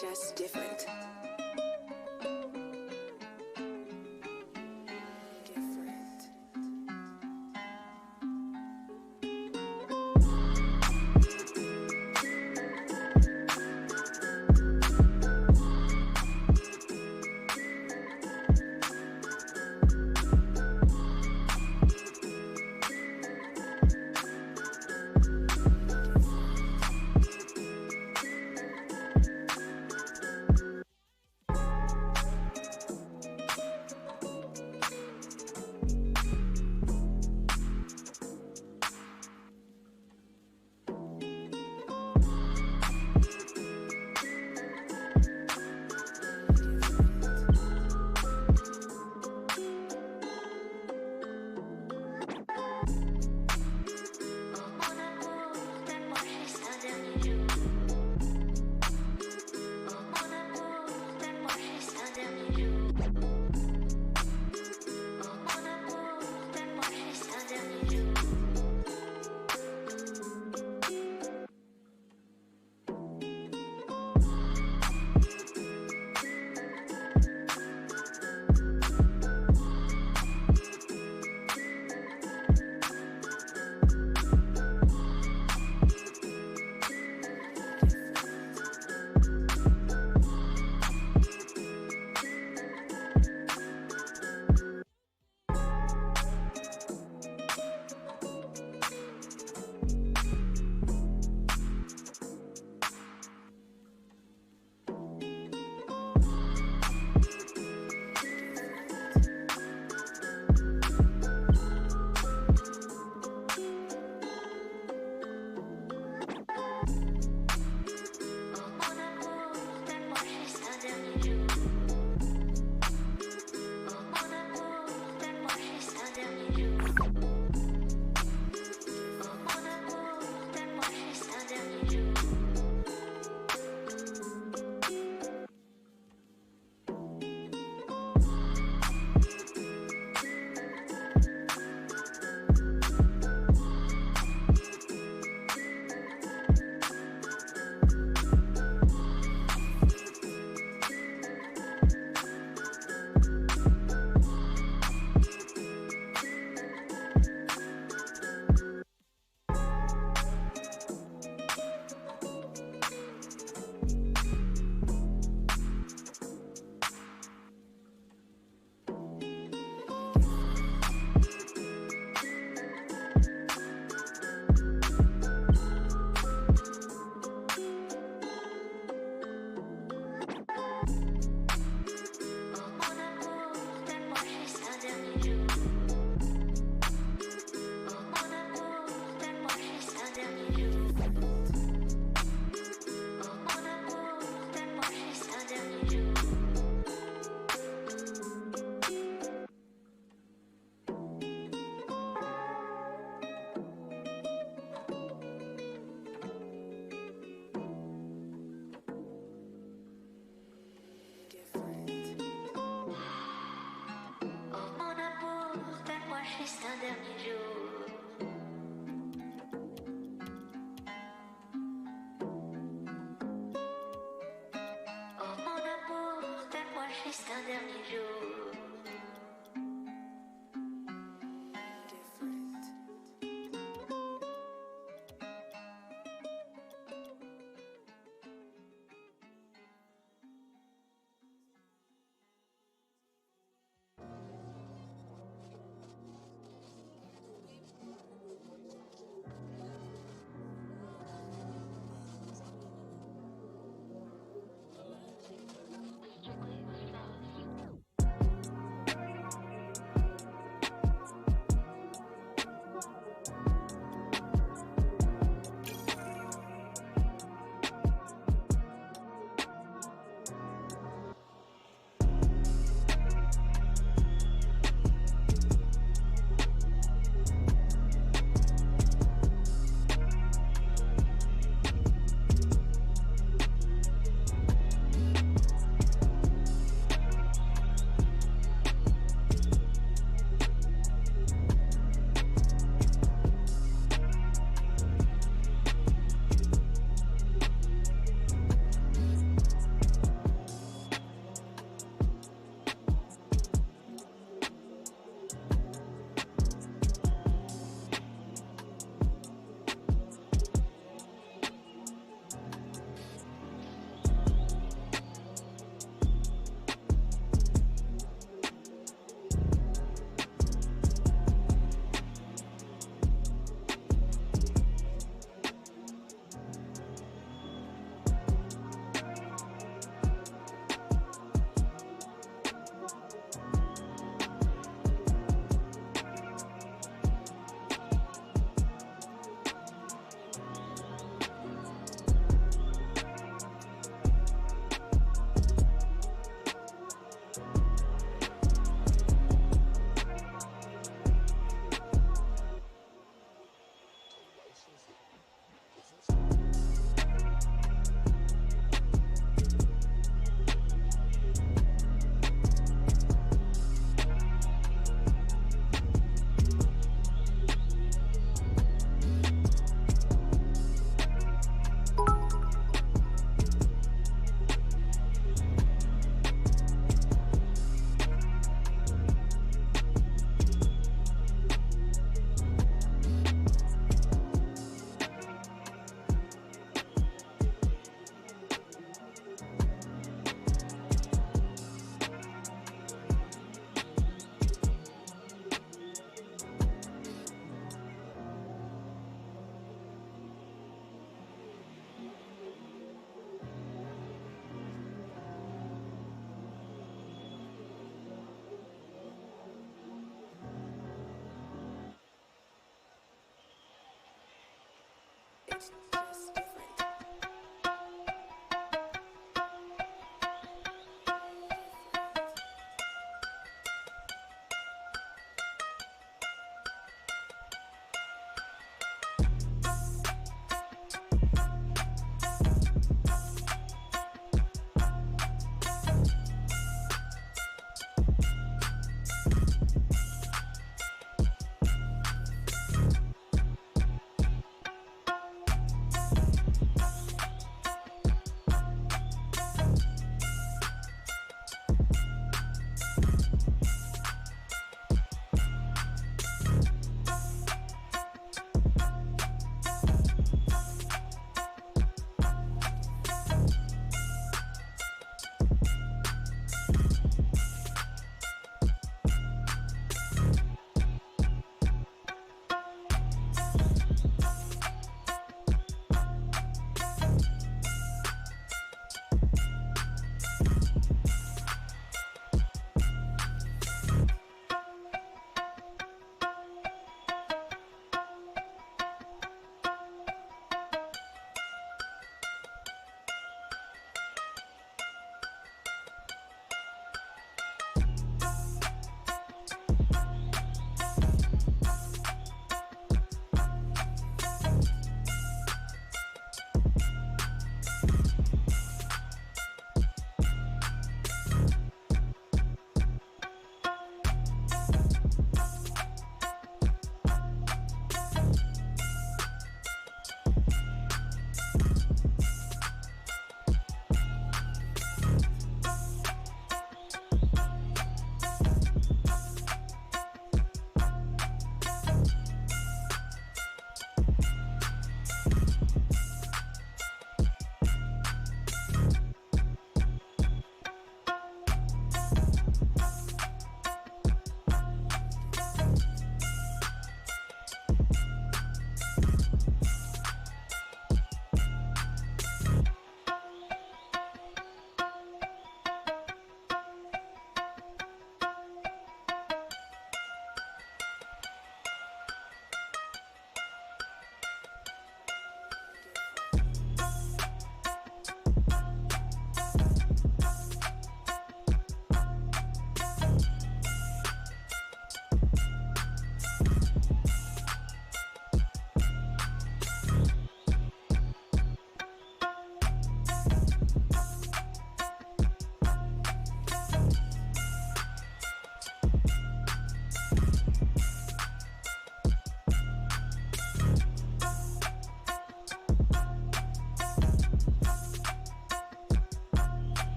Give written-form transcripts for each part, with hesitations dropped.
just different.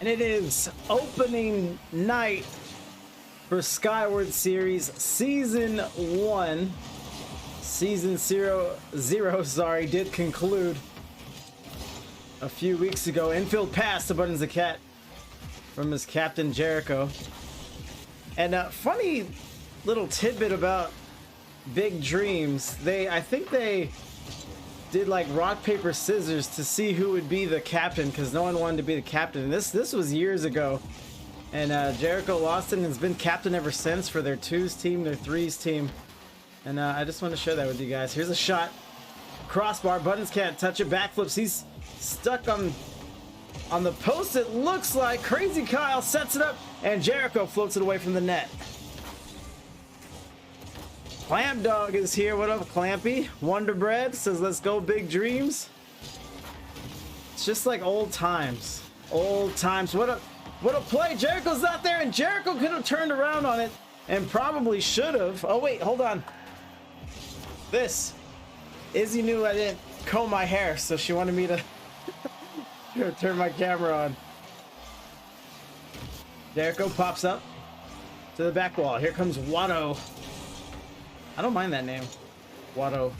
And it is opening night for Skyward Series Season 1. Season 0, did conclude a few weeks ago. Infield pass to Buttons the Cat from his captain Jericho. And a funny little tidbit about Big Dreams. I think they did like rock, paper, scissors to see who would be the captain, because no one wanted to be the captain. And this was years ago. And Jericho lost and has been captain ever since for their 2s team, their 3s team. And I just want to share that with you guys. Here's a shot. Crossbar. Buttons can't touch it. Backflips. He's stuck on the post, it looks like. Crazy Kyle sets it up, and Jericho floats it away from the net. Clamp Dog is here. What up, Clampy? Wonder Bread says, let's go Big Dreams. It's just like old times. Old times. What a play. Jericho's out there, and Jericho could have turned around on it and probably should have. Oh, wait, hold on. Izzy knew I didn't comb my hair, so she wanted me to turn my camera on. Jericho pops up. to the back wall. Here comes Watto. I don't mind that name. Watto.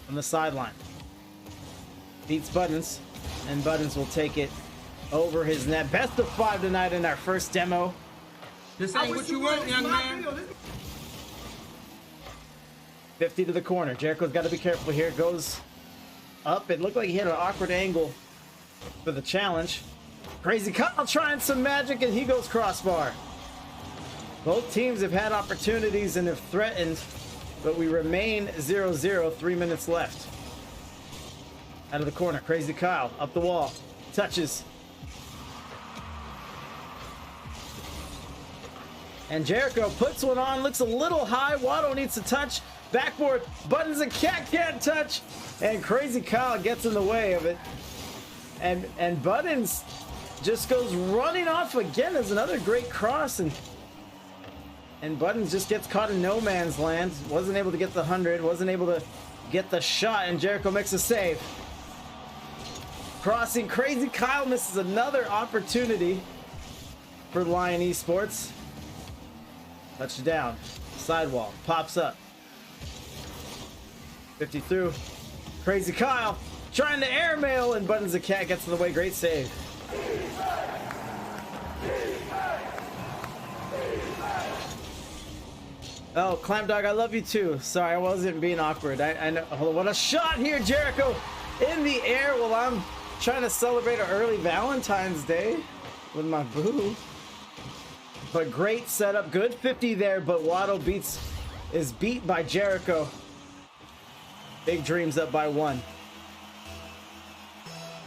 On the sideline. Beats Buttons. And Buttons will take it over his net. Best of 5 tonight in our first demo. This ain't what you want, young man. 50 to the corner. Jericho's got to be careful here. Goes up. It looked like he had an awkward angle for the challenge. Crazy Kyle trying some magic, and he goes crossbar. Both teams have had opportunities and have threatened, but we remain 0-0, 3 minutes left. Out of the corner, Crazy Kyle, up the wall, touches. And Jericho puts one on, looks a little high. Watto needs to touch. Backboard, Buttons and Cat can't touch. And Crazy Kyle gets in the way of it. And Buttons just goes running off again. As another great cross, and Buttons just gets caught in no man's land. Wasn't able to get the 100, wasn't able to get the shot, and Jericho makes a save. Crossing, Crazy Kyle misses another opportunity for Lion Esports. Touchdown, sidewall, pops up. 50 through, Crazy Kyle trying to airmail, and Buttons the Cat gets in the way. Great save. Oh, Clamp Dog, I love you too. Sorry, I wasn't being awkward. I know. Hold on, what a shot here, Jericho in the air while I'm trying to celebrate an early Valentine's Day with my boo. But great setup, good 50 there, but Watto is beat by Jericho. Big Dreams up by 1.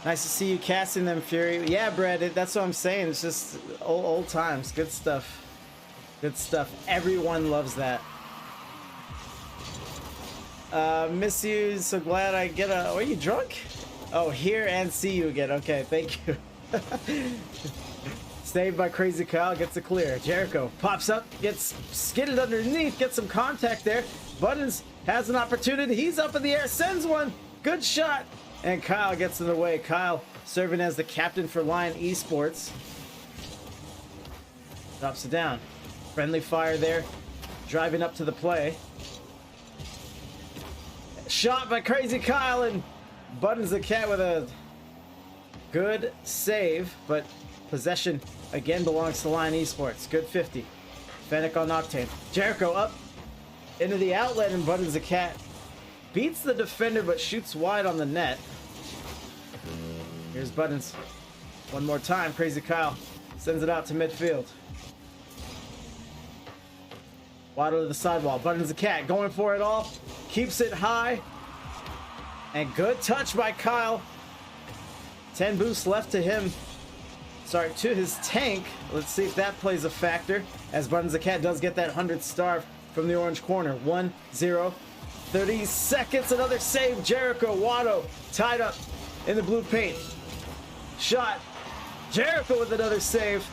Nice to see you casting them, Fury. Yeah, Brad, that's what I'm saying. It's just old times. Good stuff. Good stuff. Everyone loves that. Miss you. So glad I get a... Are you drunk? Oh, hear and see you again. Okay, thank you. Saved by Crazy Kyle. Gets it clear. Jericho pops up. Gets skidded underneath. Gets some contact there. Buttons has an opportunity. He's up in the air. Sends one. Good shot. And Kyle gets in the way. Kyle serving as the captain for Lion Esports. Drops it down. Friendly fire there. Driving up to the play. Shot by Crazy Kyle, and Buttons the Cat with a good save, but possession again belongs to Lion Esports. Good 50. Fennec on Octane. Jericho up into the outlet, and Buttons the Cat beats the defender but shoots wide on the net. Here's Buttons. One more time. Crazy Kyle sends it out to midfield. Watto to the sidewall. Buttons the Cat going for it all. Keeps it high. And good touch by Kyle. 10 boosts left to him. Sorry, to his tank. Let's see if that plays a factor. As Buttons the Cat does get that 100 star from the orange corner. 1-0. 30 seconds. Another save. Jericho. Watto tied up in the blue paint. Shot. Jericho with another save.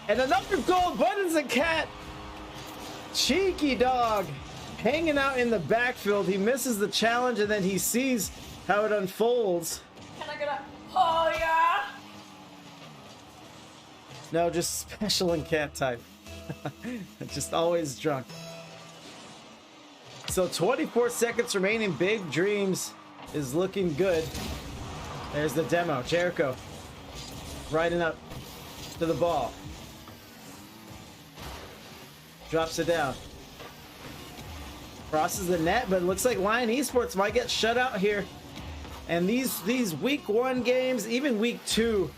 And another goal. Buttons the Cat. Cheeky dog. Hanging out in the backfield. He misses the challenge, and then he sees how it unfolds. Can I get a... Oh, yeah? No, just special and cat type. Just always drunk. So 24 seconds remaining. Big Dreams is looking good. There's the demo. Jericho riding up to the ball. Drops it down. Crosses the net, but it looks like Lion Esports might get shut out here. And these week 1 games, even week 2,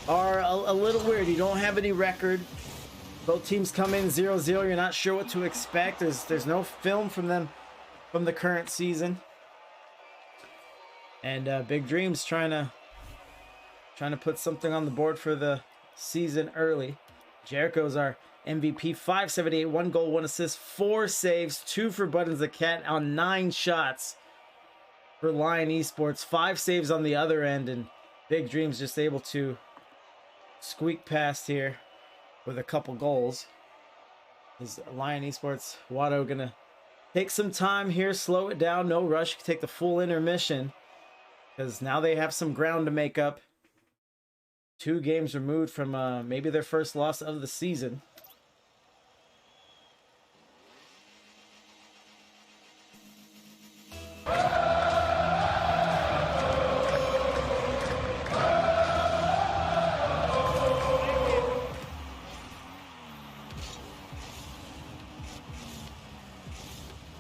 are a little weird. You don't have any record. Both teams come in 0-0. You're not sure what to expect. There's no film from them from the current season. And Big Dreams trying to put something on the board for the season early. Jericho's our MVP. 578, 1 goal, 1 assist, 4 saves, 2 for Buttons the Cat on 9 shots for Lion Esports. 5 saves on the other end, and Big Dreams just able to squeak past here with a couple goals. Is Lion Esports Watto gonna take some time here, slow it down, no rush, take the full intermission, because now they have some ground to make up. 2 games removed from maybe their first loss of the season.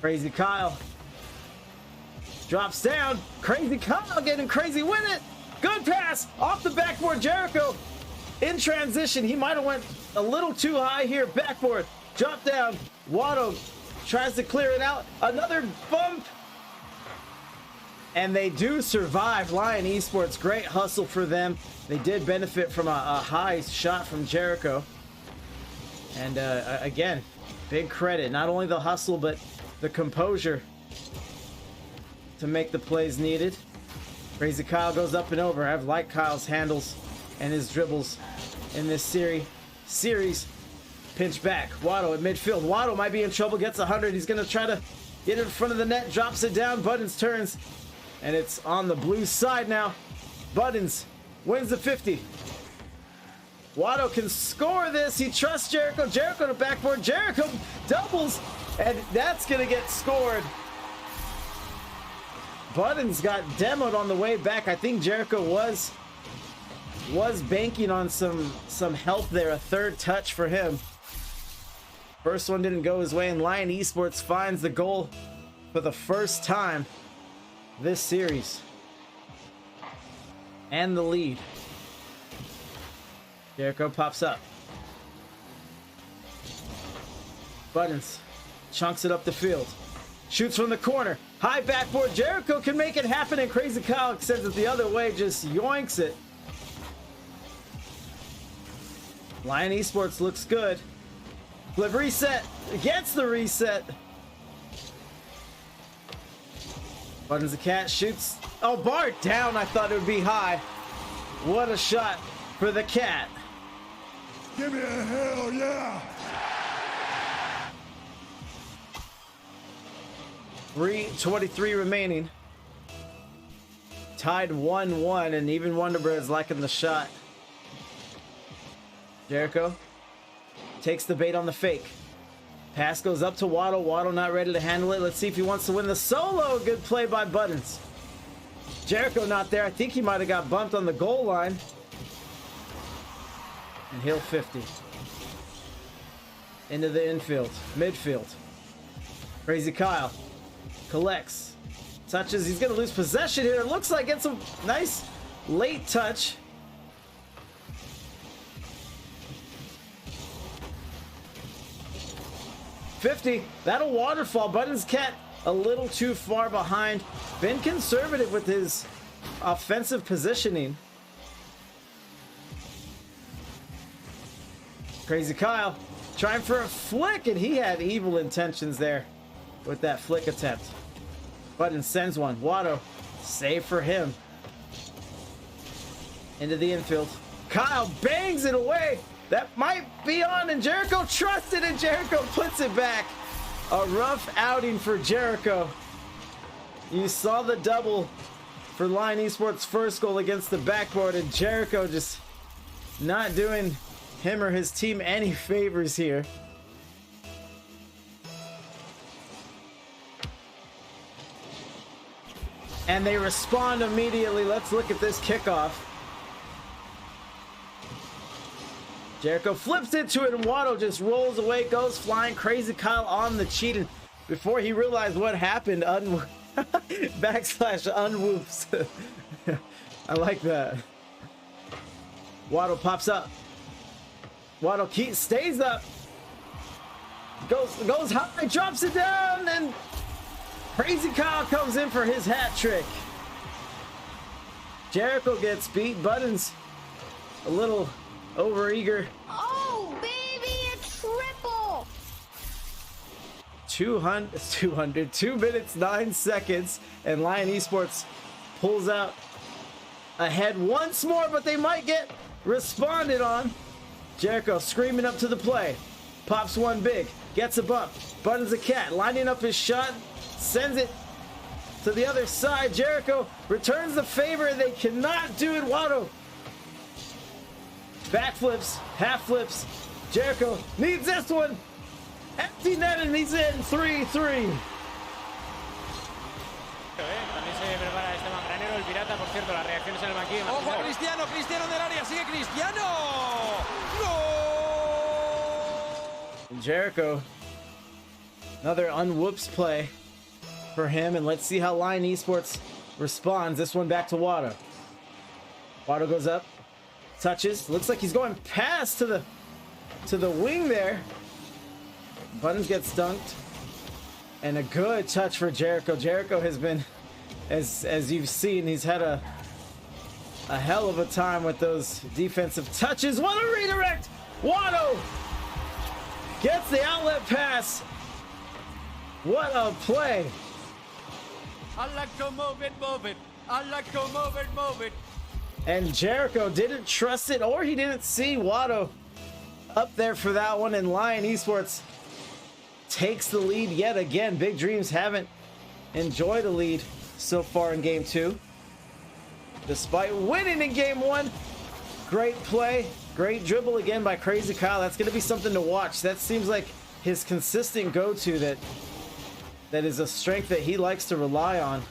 Crazy Kyle drops down. Crazy Kyle getting crazy with it. Good pass off the backboard. Jericho in transition. He might have went a little too high here. Backboard, drop down. Watto tries to clear it out. Another bump. And they do survive. Lion Esports, great hustle for them. They did benefit from a high shot from Jericho. And again, big credit. Not only the hustle, but the composure to make the plays needed. Crazy Kyle goes up and over. I've liked Kyle's handles and his dribbles in this series. Pinch back. Watto at midfield. Watto might be in trouble. Gets 100. He's going to try to get in front of the net. Drops it down. Buttons turns. And it's on the blue side now. Buttons wins the 50. Watto can score this. He trusts Jericho. Jericho to backboard. Jericho doubles. And that's going to get scored. Buttons got demoed on the way back. I think Jericho was banking on some help there. A third touch for him. First one didn't go his way, and Lion Esports finds the goal for the first time this series. And the lead. Jericho pops up. Buttons chunks it up the field. Shoots from the corner. High backboard. Jericho can make it happen, and Crazy Kyle sends it the other way. Just yoinks it. Lion Esports looks good. Flip reset. Gets the reset. Buttons the cat. Shoots. Oh, bar down. I thought it would be high. What a shot for the cat. Give me a hell yeah. 3:23 remaining. Tied 1-1, and even Wonderbread's liking the shot. Jericho takes the bait on the fake. Pass goes up to Watto. Watto not ready to handle it. Let's see if he wants to win the solo. Good play by Buttons. Jericho not there. I think he might have got bumped on the goal line. And he'll 50. Into the infield. Midfield. Crazy Kyle. Collects. Touches. He's going to lose possession here. It looks like it's a nice late touch. $50. That'll waterfall. Buttons cat a little too far behind. Been conservative with his offensive positioning. Crazy Kyle trying for a flick, and he had evil intentions there with that flick attempt. Buttons sends one. Watto, save for him. Into the infield. Kyle bangs it away. That might be on, and Jericho trusted, and Jericho puts it back. A rough outing for Jericho. You saw the double for Lion Esports' first goal against the backboard, and Jericho just not doing him or his team any favors here. And they respond immediately. Let's look at this kickoff. Jericho flips into it, and Watto just rolls away, goes flying. Crazy Kyle on the cheat, and before he realized what happened, backslash unwhoops. I like that. Watto pops up. Watto stays up. Goes high, drops it down, and Crazy Kyle comes in for his hat trick. Jericho gets beat. Buttons a little overeager. Oh, baby, a triple! 2 minutes, 9 seconds, and Lion Esports pulls out ahead once more, but they might get responded on. Jericho screaming up to the play. Pops one big, gets a bump. Buttons a cat, lining up his shot, sends it to the other side. Jericho returns the favor, and they cannot do it. Watto Backflips, half flips. Jericho needs this one. Empty net and he's in. 3-3. También se prepara este mangranero, el pirata, por cierto, las reacciones en el banquillo. Ojo a Cristiano, Cristiano en el área, sigue Cristiano. ¡Gol! And Jericho, another unwhoops play for him, and let's see how Lion Esports responds. This one back to Watto. Watto goes up, touches. Looks like he's going past to the wing there. Buttons gets dunked, and a good touch for Jericho. Jericho has been, as you've seen, he's had a hell of a time with those defensive touches. What a redirect! Watto gets the outlet pass. What a play! I like to move it, move it. I like to move it, move it. And Jericho didn't trust it, or he didn't see Watto up there for that one, and Lion Esports takes the lead yet again. Big Dreams haven't enjoyed a lead so far in game 2, despite winning in game 1. Great play, great dribble again by Crazy Kyle. That's going to be something to watch. That seems like his consistent go-to, that is a strength that he likes to rely on.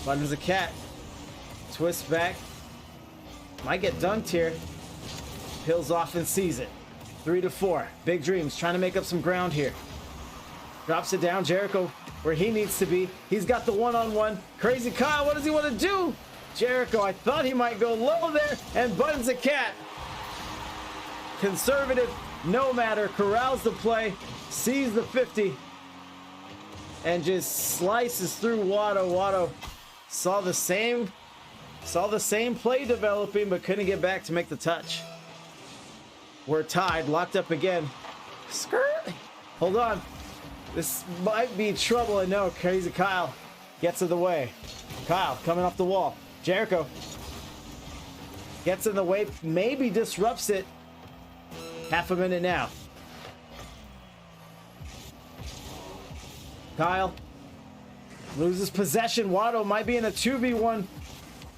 Buttons a cat. Twist back. Might get dunked here. Peels off and sees it. 3-4. Big Dreams trying to make up some ground here. Drops it down. Jericho where he needs to be. He's got the one-on-one. Crazy Kyle, what does he want to do? Jericho, I thought he might go low there, and Buttons a cat. Conservative, no matter, corrals the play, sees the 50, and just slices through Watto. Watto saw the same play developing, but couldn't get back to make the touch. We're tied, locked up again. Skirt. Hold on. This might be trouble. I know. Crazy Kyle gets in the way. Kyle coming off the wall. Jericho gets in the way, maybe disrupts it. Half a minute now. Kyle loses possession. Watto might be in a 2v1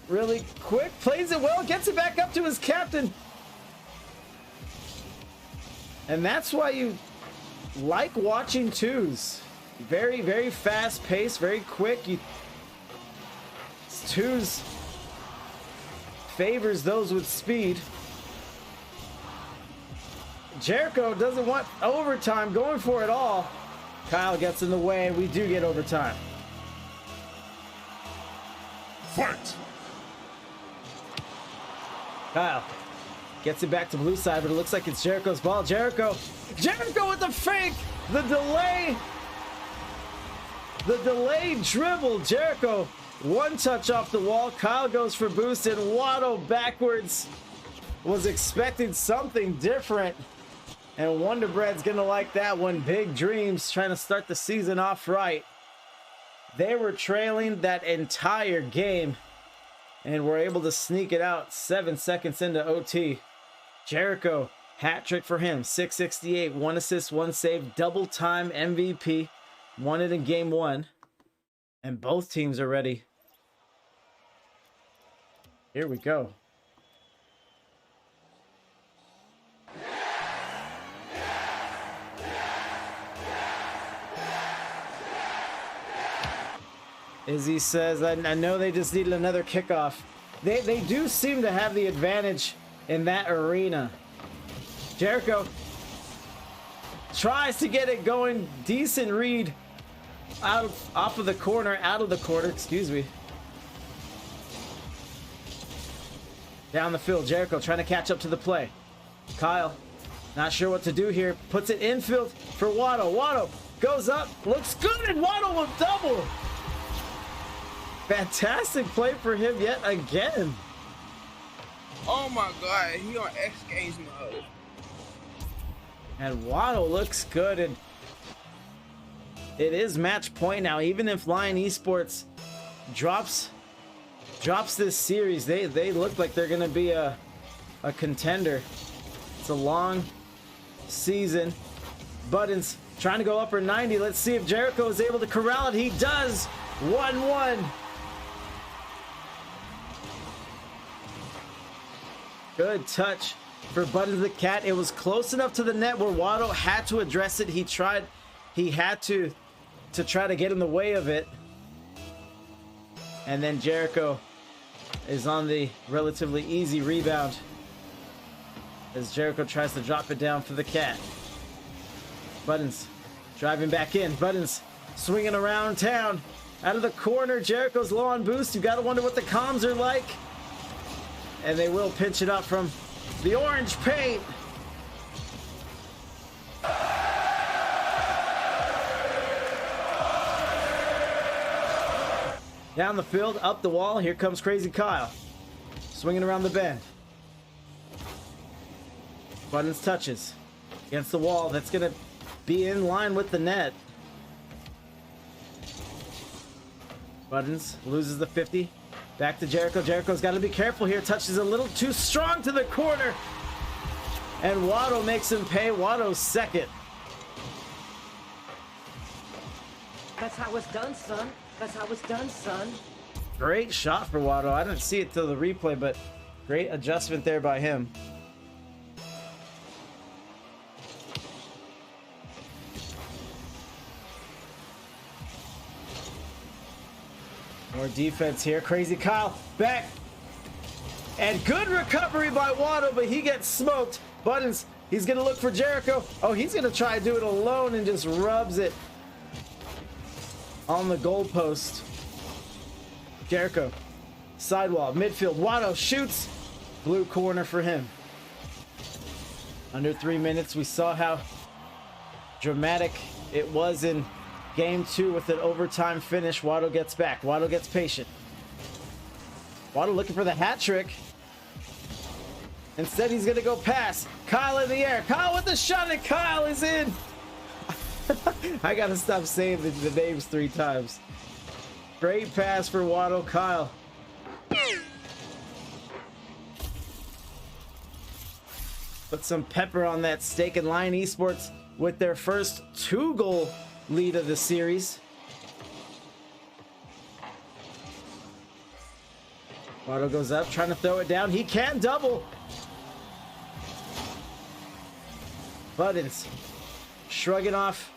really quick. Plays it well, gets it back up to his captain. And that's why you like watching twos. Very, very fast paced, very quick. Twos favors those with speed. Jericho doesn't want overtime, going for it all. Kyle gets in the way, and we do get overtime. Fight! Kyle gets it back to blue side, but it looks like it's Jericho's ball. Jericho with the fake, the delayed dribble. Jericho, one touch off the wall. Kyle goes for boost, and Watto backwards. Was expecting something different, and Wonder Bread's gonna like that one. Big Dreams trying to start the season off right. They were trailing that entire game and were able to sneak it out 7 seconds into OT. Jericho, hat trick for him, 668, 1 assist, 1 save, double time MVP. Won it in game 1, and both teams are ready. Here we go. Izzy says, I know they just needed another kickoff. They do seem to have the advantage in that arena. Jericho tries to get it going. Decent read off of the corner, out of the corner, excuse me. Down the field, Jericho trying to catch up to the play. Kyle, not sure what to do here. Puts it infield for Watto. Watto goes up, looks good, and Watto will double. Fantastic play for him yet again. Oh my god, he on X Games mode. And Watto looks good, and it is match point now. Even if Lion Esports drops this series, they look like they're gonna be a contender. It's a long season. Buttons trying to go upper 90. Let's see if Jericho is able to corral it. He does. 1-1. Good touch for Buttons the Cat. It was close enough to the net where Watto had to address it. He had to try to get in the way of it. And then Jericho is on the relatively easy rebound as Jericho tries to drop it down for the Cat. Buttons driving back in. Buttons swinging around town. Out of the corner, Jericho's low on boost. You gotta wonder what the comms are like. And they will pinch it up from the orange paint. Down the field, up the wall. Here comes Crazy Kyle. Swinging around the bend. Buttons touches against the wall. That's going to be in line with the net. Buttons loses the 50. Back to Jericho. Jericho's got to be careful here. Touches a little too strong to the corner. And Watto makes him pay. Watto's second. That's how it's done, son. That's how it's done, son. Great shot for Watto. I didn't see it till the replay, but great adjustment there by him. More defense here. Crazy Kyle back. And good recovery by Watto, but he gets smoked. Buttons, he's going to look for Jericho. Oh, he's going to try to do it alone and just rubs it on the goalpost. Jericho, sidewall, midfield. Watto shoots. Blue corner for him. Under 3 minutes, we saw how dramatic it was in Game 2 with an overtime finish. Watto gets back. Watto gets patient. Watto looking for the hat trick. Instead, he's going to go pass. Kyle in the air. Kyle with the shot, and Kyle is in. I got to stop saying the names 3 times. Great pass for Watto. Kyle. Put some pepper on that steak, and Lion Esports with their first 2-goal lead of the series. Watto goes up, trying to throw it down. He can double. Buttons shrugging off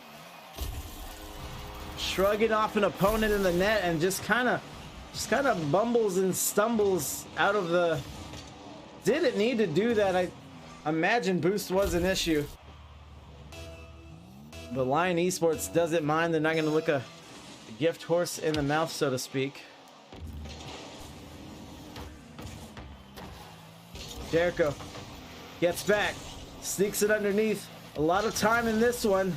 an opponent in the net, and just kind of bumbles and stumbles out of the. Didn't need to do that. I imagine boost was an issue. But Lion Esports doesn't mind. They're not going to look a gift horse in the mouth, so to speak. Jericho gets back, sneaks it underneath. A lot of time in this one.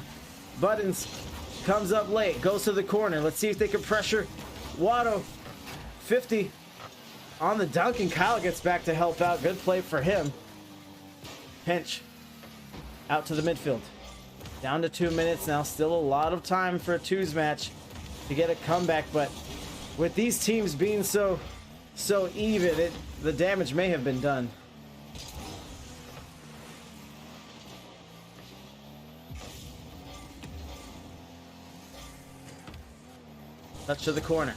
Buttons comes up late, goes to the corner. Let's see if they can pressure Watto. 50 on the dunk, and Kyle gets back to help out. Good play for him. Pinch out to the midfield. Down to 2 minutes now. Still a lot of time for a twos match to get a comeback, but with these teams being so even, the damage may have been done. Touch to the corner.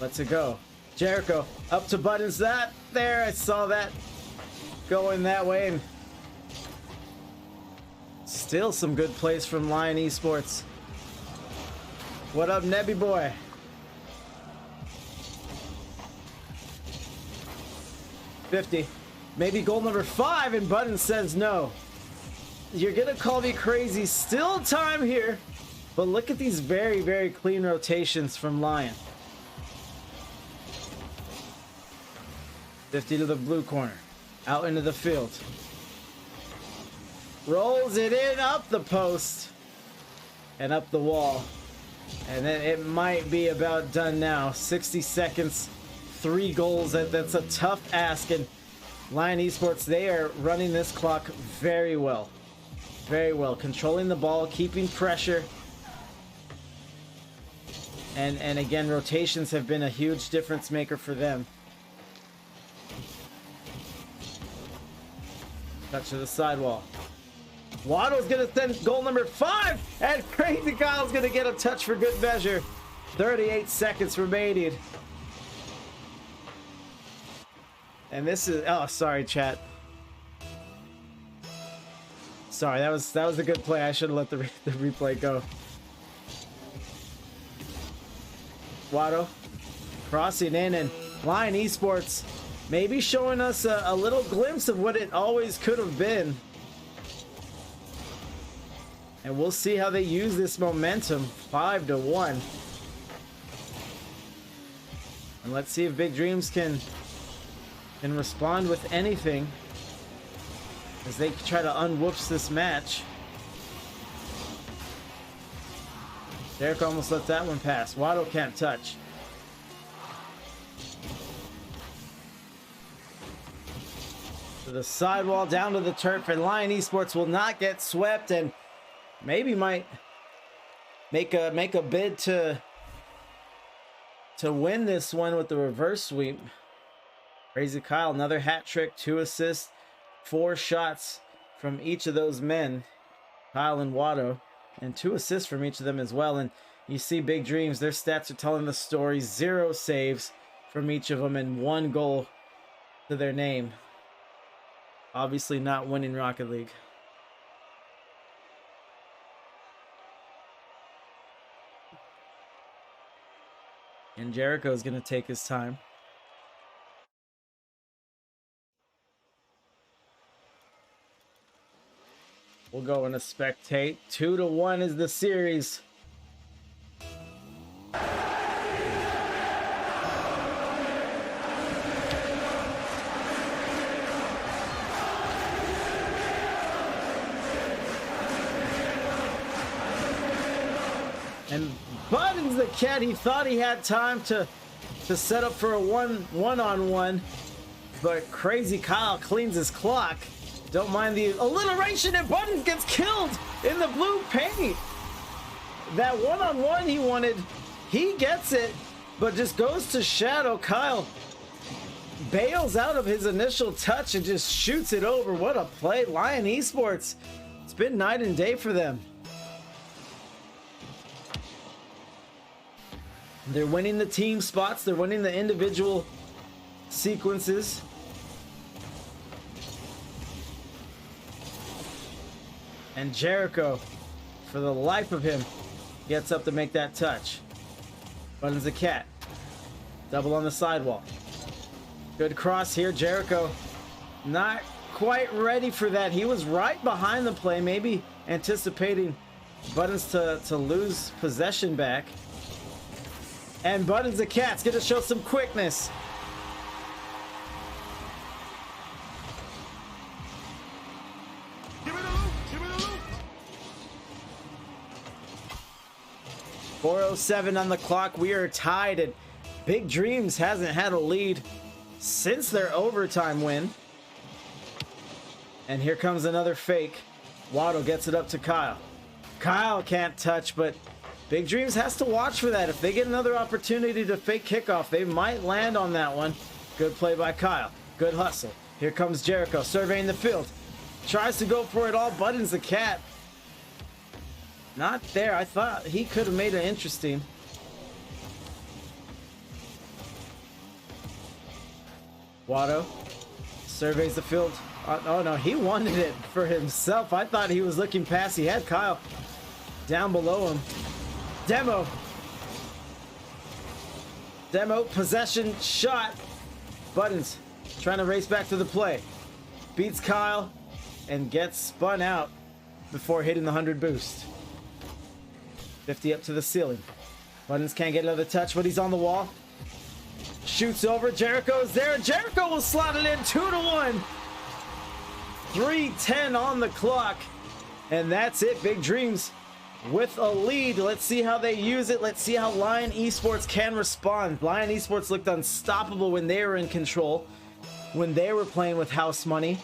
Let's it go. Jericho up to Buttons. That there, I saw that going that way, and still some good plays from Lion Esports. What up, Nebby boy? $50. Maybe goal number 5, and Buttons says no. You're gonna call me crazy. Still time here, but look at these very, very clean rotations from Lion. 50 to the blue corner. Out into the field. Rolls it in, up the post, and up the wall. And then it might be about done now. 60 seconds, 3 goals. That's a tough ask. And Lion Esports, they are running this clock very well. Very well. Controlling the ball, keeping pressure. And again, rotations have been a huge difference maker for them. Touch to the sidewall. Watto's gonna send goal number 5, and Crazy Kyle's gonna get a touch for good measure. 38 seconds remaining. And this is, oh, sorry, chat. Sorry, that was a good play. I should have let the replay go. Watto crossing in, and Lion Esports maybe showing us a little glimpse of what it always could have been. And we'll see how they use this momentum. 5-1. And let's see if Big Dreams can respond with anything as they try to unwhoops this match. Derek almost let that one pass. Watto can't touch. To the sidewall, down to the turf, and Lion Esports will not get swept, and maybe might make a bid to win this one with the reverse sweep. Crazy Kyle, another hat trick, 2 assists, 4 shots from each of those men, Kyle and Watto, and 2 assists from each of them as well. And you see Big Dreams, their stats are telling the story. 0 saves from each of them and 1 goal to their name. Obviously not winning Rocket League. And Jericho's going to take his time. We'll go in a spectate. 2-1 is the series. And Buttons the cat, he thought he had time to set up for a one-on-one, but Crazy Kyle cleans his clock. Don't mind the alliteration, and Buttons gets killed in the blue paint. That one-on-one he wanted, he gets it, but just goes to shadow. Kyle bails out of his initial touch and just shoots it over. What a play. Lion Esports, it's been night and day for them. They're winning the team spots. They're winning the individual sequences. And Jericho, for the life of him, gets up to make that touch. Buttons the cat. Double on the sidewall. Good cross here. Jericho not quite ready for that. He was right behind the play, maybe anticipating Buttons to lose possession back. And Buttons the cat's gonna show some quickness. Give me the loop! Give me the loop! 4:07 on the clock. We are tied, and Big Dreams hasn't had a lead since their overtime win. And here comes another fake. Watto gets it up to Kyle. Kyle can't touch, but Big Dreams has to watch for that. If they get another opportunity to fake kickoff, they might land on that one. Good play by Kyle. Good hustle. Here comes Jericho surveying the field. Tries to go for it all. Buttons the cat. Not there. I thought he could have made it interesting. Watto surveys the field. Oh no, he wanted it for himself. I thought he was looking past. He had Kyle down below him. Demo possession shot. Buttons trying to race back to the play. Beats Kyle and gets spun out before hitting the 100 boost. 50 up to the ceiling. Buttons can't get another touch, but he's on the wall. Shoots over. Jericho's there. Jericho will slot it in. 2-1. 3:10 on the clock. And that's it. Big Dreams with a lead. Let's see how they use it. Let's see how Lion Esports can respond. Lion Esports looked unstoppable when they were in control, when they were playing with house money.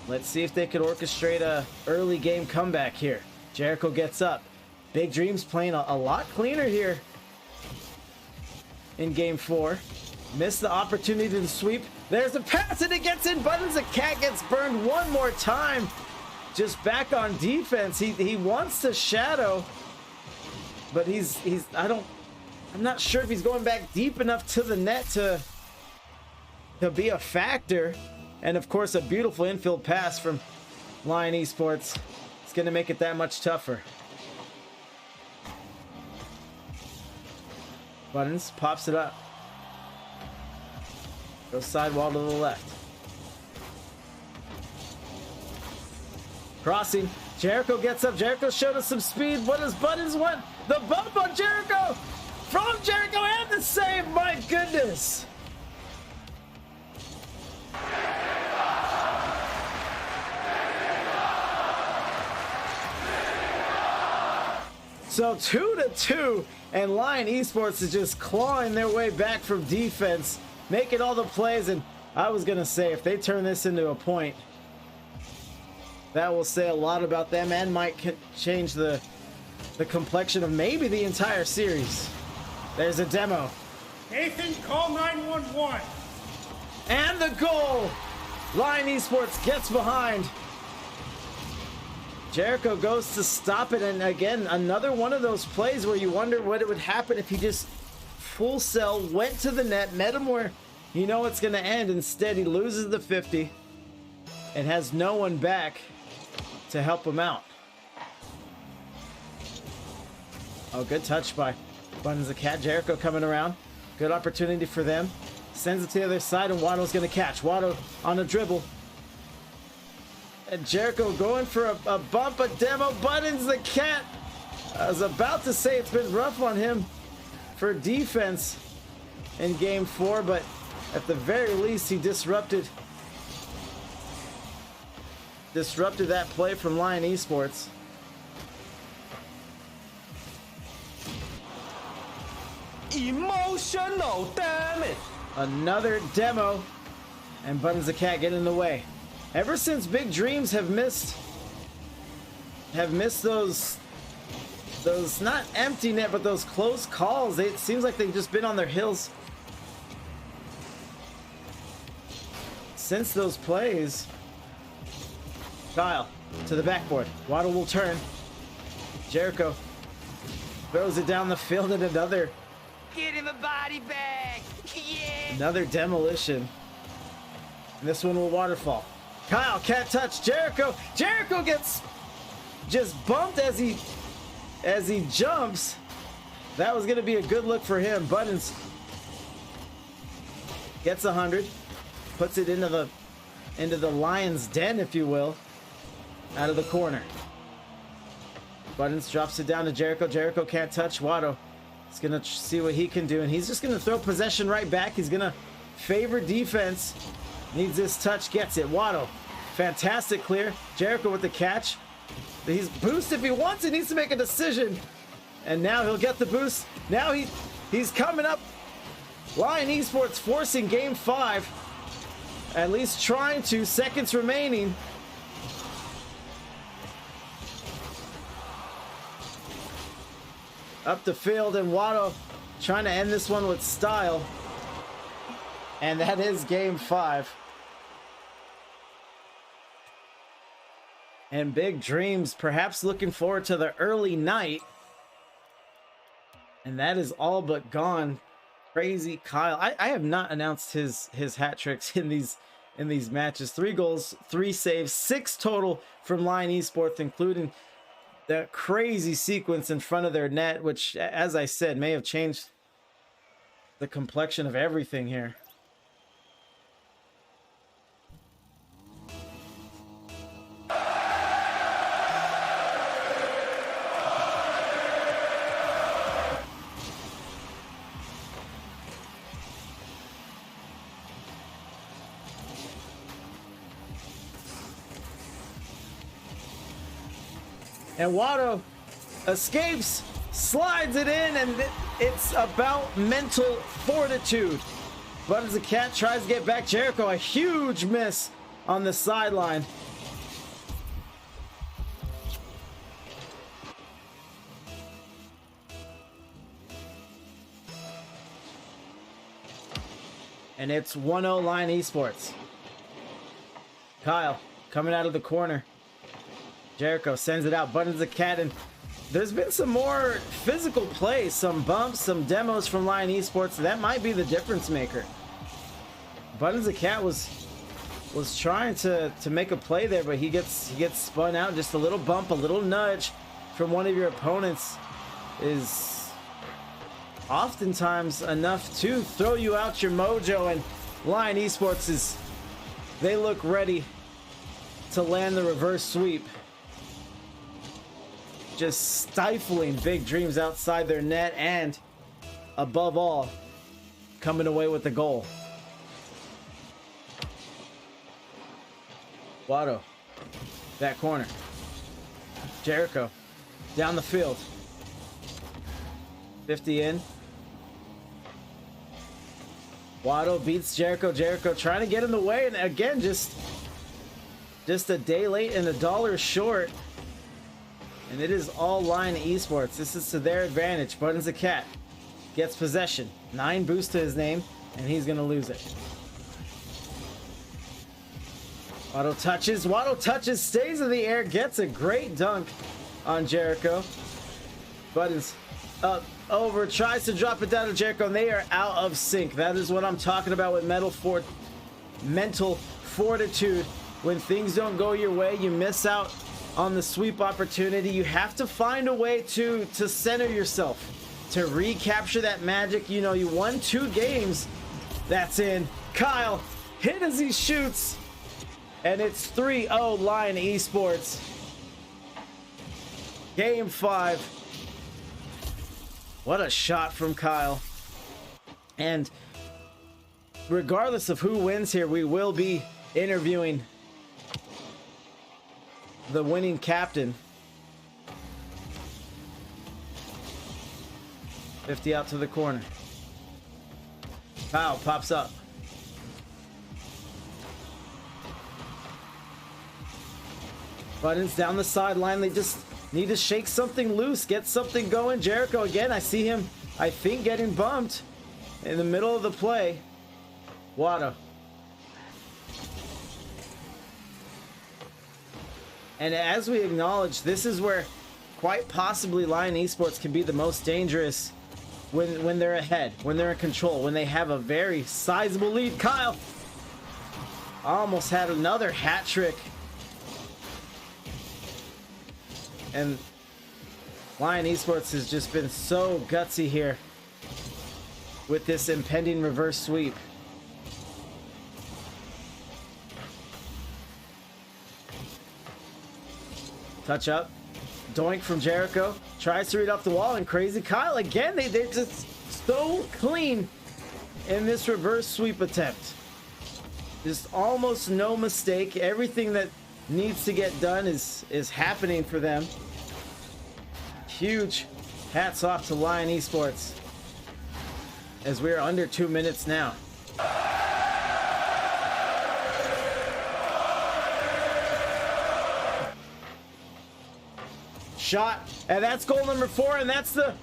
Let's see if they could orchestrate a early game comeback here. Jericho gets up. Big Dreams playing a lot cleaner here in game 4. Missed the opportunity to sweep. There's a pass and it gets in. Buttons the cat gets burned one more time. Just back on defense. He wants to shadow, but I'm not sure if he's going back deep enough to the net to to be a factor. And of course, a beautiful infield pass from Lion Esports. It's going to make it that much tougher. Buttons pops it up. Goes sidewall to the left. Crossing. Jericho gets up. Jericho showed us some speed. What does Buttons want? The bump on Jericho! From Jericho and the save! My goodness! So 2-2, and Lion Esports is just clawing their way back from defense, making all the plays. And I was gonna say, if they turn this into a point, that will say a lot about them and might change the complexion of maybe the entire series. There's a demo. Nathan, call 911. And the goal! Lion Esports gets behind. Jericho goes to stop it, and again, another one of those plays where you wonder what it would happen if he just full sell, went to the net, met him where you know it's going to end. Instead, he loses the 50 and has no one back to help him out. Oh, good touch by Buttons the Cat. Jericho coming around. Good opportunity for them. Sends it to the other side, and Watto's going to catch. Watto on a dribble. And Jericho going for a bump, a demo. Buttons the Cat. I was about to say it's been rough on him for defense in game 4, but at the very least he disrupted that play from Lion Esports. Emotional, damn it! Another demo, and Buttons the Cat getting in the way. Ever since Big Dreams have missed those not empty net, but those close calls, it seems like they've just been on their heels since those plays. Kyle to the backboard. Waddle will turn. Jericho throws it down the field, and another Get him a body bag! Yeah! Another demolition. And this one will waterfall. Kyle can't touch Jericho. Jericho gets just bumped as he jumps. That was going to be a good look for him. Buttons gets 100, puts it into the lion's den, if you will, out of the corner. Buttons drops it down to Jericho. Jericho can't touch Watto. He's going to see what he can do, and he's just going to throw possession right back. He's going to favor defense. Needs this touch, gets it. Watto, fantastic clear. Jericho with the catch. He's boost if he wants it. Needs to make a decision, and now he'll get the boost. Now he's coming up. Lion Esports forcing game 5, at least trying to. Seconds remaining. Up the field, and Watto trying to end this one with style. And that is game 5. And Big Dreams perhaps looking forward to the early night. And that is all but gone. Crazy Kyle. I have not announced his hat tricks in these matches. 3 goals, 3 saves, 6 total from Lion Esports, including that crazy sequence in front of their net, which, as I said, may have changed the complexion of everything here. And Watto escapes, slides it in, and it's about mental fortitude. Buttons the Cat tries to get back. Jericho, a huge miss on the sideline. And it's 1-0 Lion Esports. Kyle coming out of the corner. Jericho sends it out. Buttons the Cat, and there's been some more physical play, some bumps, some demos from Lion Esports. That might be the difference maker. Buttons the Cat was trying to make a play there, but he gets spun out. Just a little bump, a little nudge from one of your opponents is oftentimes enough to throw you out your mojo. And Lion Esports they look ready to land the reverse sweep. Just stifling Big Dreams outside their net, and above all, coming away with the goal. Watto, that corner. Jericho, down the field. 50 in. Watto beats Jericho. Jericho trying to get in the way, and again, just a day late and $1 short. And it is all Lion Esports. This is to their advantage. Buttons the Cat gets possession. 9 boost to his name, and he's gonna lose it. Watto touches, stays in the air, gets a great dunk on Jericho. Buttons up, over, tries to drop it down to Jericho, and they are out of sync. That is what I'm talking about with mental fortitude. When things don't go your way, you miss out on the sweep opportunity. You have to find a way to center yourself, to recapture that magic. You know, you won 2 games. That's in. Kyle hit as he shoots, and it's 3-0 Lion Esports. Game 5. What a shot from Kyle. And regardless of who wins here, we will be interviewing the winning captain. 50 out to the corner. Kyle pops up. Buttons down the sideline. They just need to shake something loose, get something going. Jericho again. I see him, I think, getting bumped in the middle of the play. Watto. And as we acknowledge, this is where quite possibly Lion Esports can be the most dangerous when they're ahead, when they're in control, when they have a very sizable lead. Kyle almost had another hat trick. And Lion Esports has just been so gutsy here with this impending reverse sweep. Touch up. Doink from Jericho. Tries to read off the wall, and Crazy Kyle again. They're just so clean in this reverse sweep attempt. Just almost no mistake. Everything that needs to get done is happening for them. Huge hats off to Lion Esports as we're under 2 minutes now. Shot, and that's goal number 4, and that's the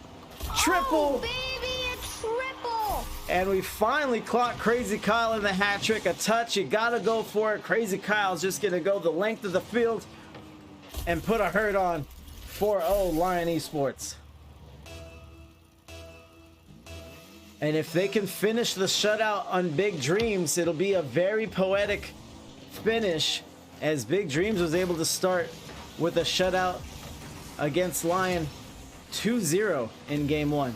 triple. Oh, baby, a triple. And we finally clocked Crazy Kyle in the hat trick. A touch, you gotta go for it. Crazy Kyle's just gonna go the length of the field and put a hurt on. 4-0 Lion Esports. And if they can finish the shutout on Big Dreams, it'll be a very poetic finish, as Big Dreams was able to start with a shutout against Lion 2-0 in game 1.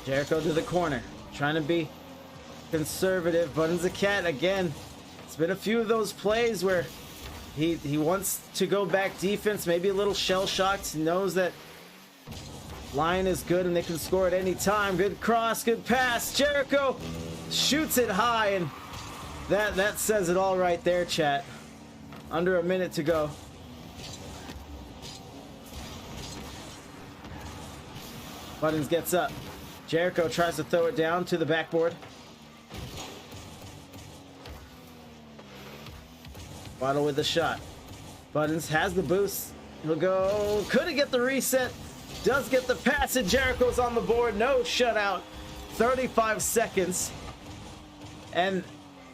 Jericho to the corner, trying to be conservative. Buttons the Cat again. It's been a few of those plays where he wants to go back defense, maybe a little shell shocked, knows that Lion is good and they can score at any time. Good cross, good pass. Jericho shoots it high, and that says it all right there, chat. Under a minute to go. Buttons gets up. Jericho tries to throw it down to the backboard. Watto with the shot. Buttons has the boost. He'll go. Couldn't get the reset. Does get the pass, and Jericho's on the board. No shutout. 35 seconds. And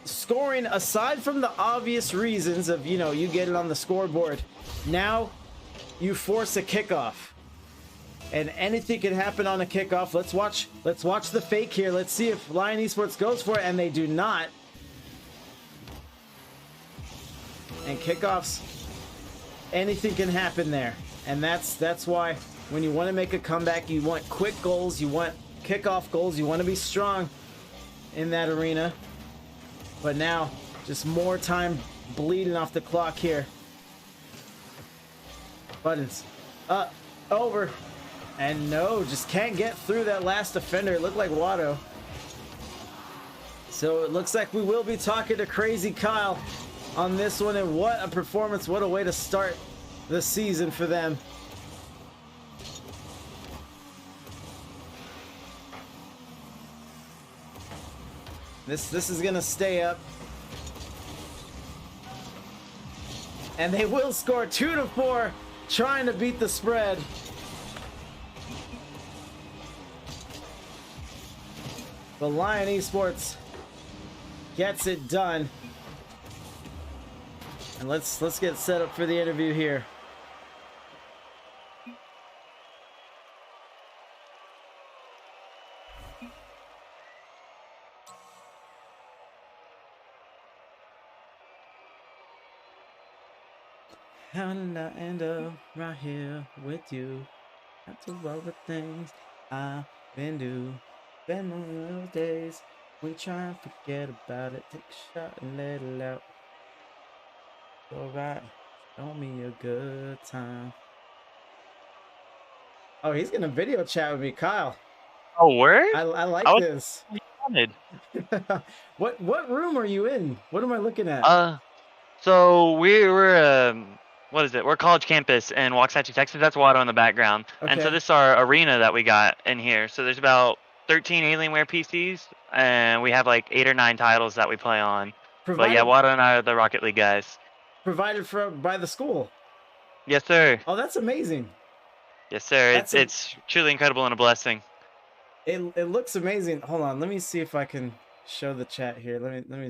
scoring, aside from the obvious reasons of, you know, you get it on the scoreboard, now you force a kickoff. And anything can happen on a kickoff. Let's watch the fake here. Let's see if Lion Esports goes for it, and they do not. And kickoffs, anything can happen there. And that's why when you want to make a comeback, you want quick goals, you want kickoff goals, you want to be strong in that arena. But now, just more time bleeding off the clock here. Buttons. Up. Over. And no, just can't get through that last defender. It looked like Watto. So it looks like we will be talking to Crazy Kyle on this one. And what a performance. What a way to start the season for them. This is going to stay up. And they will score 2-4, trying to beat the spread. But Lion Esports gets it done. And let's get set up for the interview here. How did I end up right here with you? After all the things I've been doing. Been on those days, we try and forget about it. Take a shot and let it out. Alright, show me a good time. Oh, he's gonna video chat with me, Kyle. Oh, word? I like this. What room are you in? What am I looking at? So we're what is it? We're college campus in Waxahachie, Texas. That's Watto in the background. Okay. And so this is our arena that we got in here. So there's about 13 Alienware PCs, and we have like 8 or 9 titles that we play on. But yeah, Watto and I are the Rocket League guys. Provided by the school. Yes, sir. Oh, that's amazing. Yes, sir. It's truly incredible and a blessing. It looks amazing. Hold on, let me see if I can show the chat here. Let me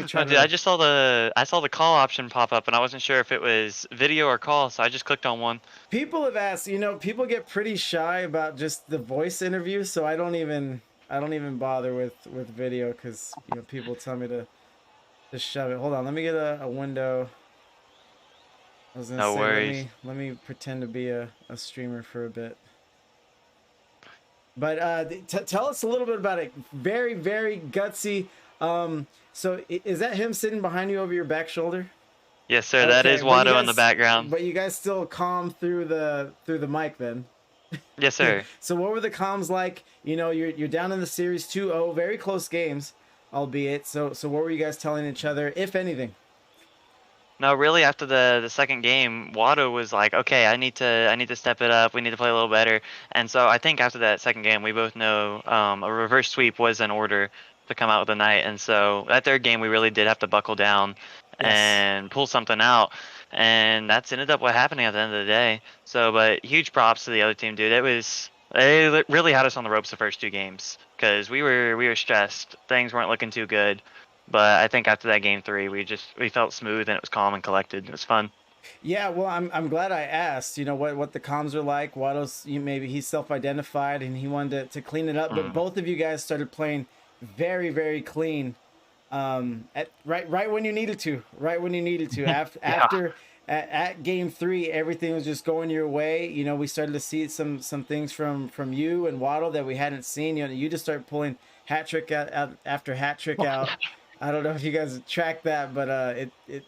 try. Dude, I just saw the call option pop up, and I wasn't sure if it was video or call, so I just clicked on one. People have asked, you know, people get pretty shy about just the voice interview, so I don't even bother with video, because, you know, people tell me to shove it. Hold on, let me get a window. I was gonna No say, worries. let me pretend to be a streamer for a bit. But tell us a little bit about it. Very, very gutsy. So is that him sitting behind you over your back shoulder? Yes, sir. That is Watto in the background. But you guys still calm through the mic then? Yes, sir. So what were the comms like? You know, you're down in the series 2-0, very close games, albeit. So what were you guys telling each other, if anything? No, really, after the second game, Watto was like, "Okay, I need to step it up. We need to play a little better." And so I think after that second game, we both know a reverse sweep was in order to come out with the night. And so that third game, we really did have to buckle down and pull something out. And that's ended up what happening at the end of the day. So, but huge props to the other team, dude. They really had us on the ropes the first 2 games because we were stressed. Things weren't looking too good. But I think after that game 3, we felt smooth and it was calm and collected. It was fun. Yeah, well, I'm glad I asked. You know what the comms are like. Watto's, maybe he's self-identified and he wanted to clean it up. But both of you guys started playing very, very clean. Right when you needed to. Right when you needed to. After at game 3, everything was just going your way. You know, we started to see some things from you and Watto that we hadn't seen. You know, you just started pulling hat trick out after hat trick out. I don't know if you guys track that, but it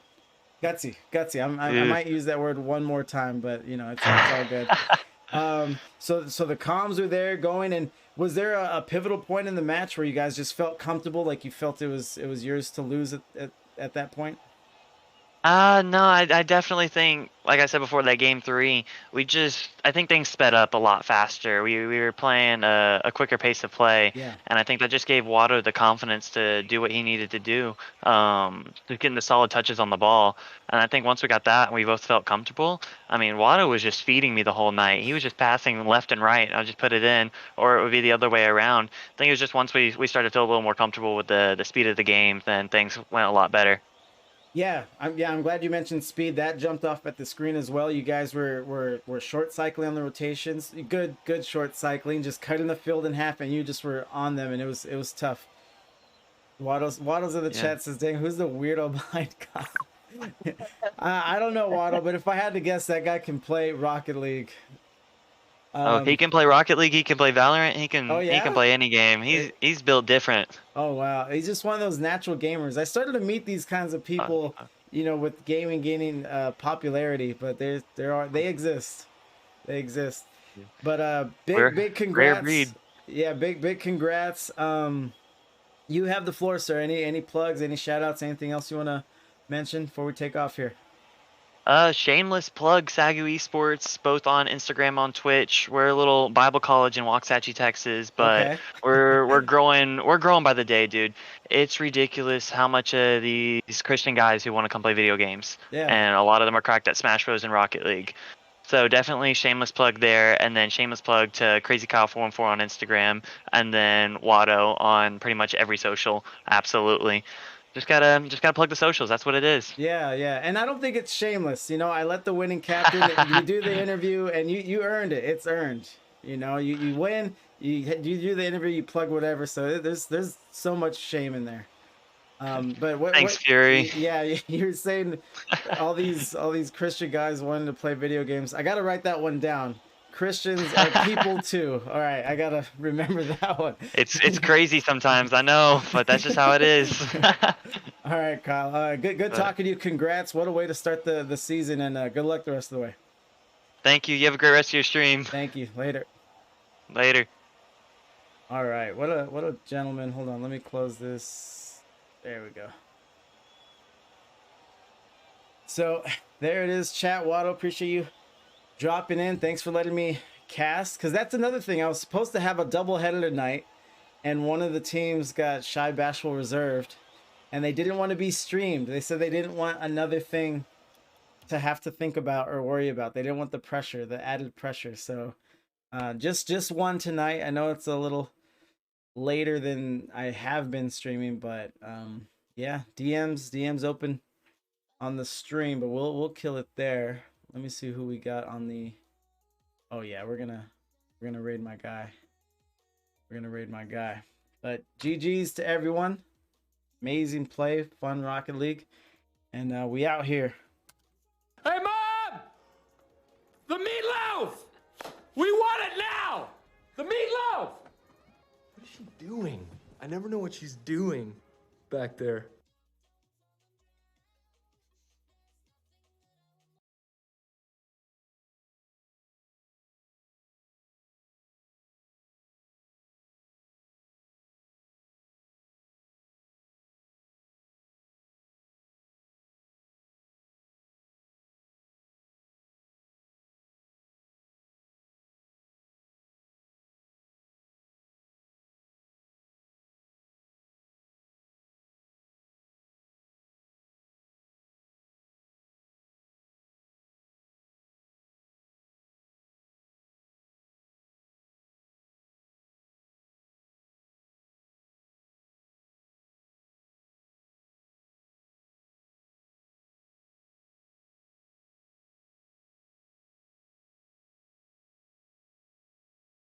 gutsy. I might use that word one more time, but you know, it's all good. So the comms were there going, and was there a pivotal point in the match where you guys just felt comfortable, like you felt it was yours to lose at that point? No, I definitely think, like I said before, that game 3, I think things sped up a lot faster. We were playing a quicker pace of play, Yeah. and I think that just gave Watto the confidence to do what he needed to do, to getting the solid touches on the ball. And I think once we got that, and we both felt comfortable. I mean, Watto was just feeding me the whole night. He was just passing left and right. I'll just put it in, or it would be the other way around. I think it was just once we started to feel a little more comfortable with the speed of the game, then things went a lot better. Yeah, I'm glad you mentioned speed. That jumped off at the screen as well. You guys were short cycling on the rotations. Good short cycling, just cutting the field in half, and you just were on them, and it was tough. Waddles in the Yeah. chat says, "Dang, who's the weirdo behind Kyle?" I don't know Waddle, but if I had to guess, that guy can play Rocket League. He can play Rocket League. He can play Valorant. He Oh, can yeah? play any game. He's built different. Oh wow, he's just one of those natural gamers. I started to meet these kinds of people, with gaming gaining popularity, but they exist, they exist. But big Rare congrats. breed. Yeah, big congrats. You have the floor, sir. Any plugs, any shout outs, anything else you want to mention before we take off here? Shameless plug, Sagu Esports, both on Instagram, on Twitch. We're a little Bible college in Waxahachie, Texas, but Okay. we're growing by the day, dude. It's ridiculous how much of these Christian guys who want to come play video games, Yeah. and a lot of them are cracked at Smash Bros and Rocket League. So definitely shameless plug there, and then shameless plug to Crazy Kyle 414 on Instagram, and then Watto on pretty much every social. Absolutely. Just gotta plug the socials. That's what it is. Yeah, and I don't think it's shameless. I let the winning captain. You do the interview, and you earned it. It's earned. You win. You do the interview. You plug whatever. So there's so much shame in there. But Thanks, Fury. Yeah, you're saying all these Christian guys wanting to play video games. I gotta write that one down. Christians are people too. All right, I gotta remember that one. It's crazy sometimes, I know, but that's just how it is. All right, Kyle. Good talking to you. Congrats. What a way to start the season, and good luck the rest of the way. Thank you. You have a great rest of your stream. Thank you. Later. Later. All right. What a gentleman. Hold on. Let me close this. There we go. So there it is, chat. Watto, appreciate you dropping in. Thanks for letting me cast, because that's another thing. I was supposed to have a doubleheader tonight, and one of the teams got Shy Bashful reserved, and they didn't want to be streamed. They said they didn't want another thing to have to think about or worry about. They didn't want the pressure, the added pressure. So just one tonight. I know it's a little later than I have been streaming, but yeah, DMs open on the stream, but we'll kill it there. Let me see who we got on the. Oh yeah, we're gonna raid my guy. But GG's to everyone. Amazing play, fun Rocket League, and we out here. Hey, Mom! The meatloaf! We want it now! The meatloaf! What is she doing? I never know what she's doing back there.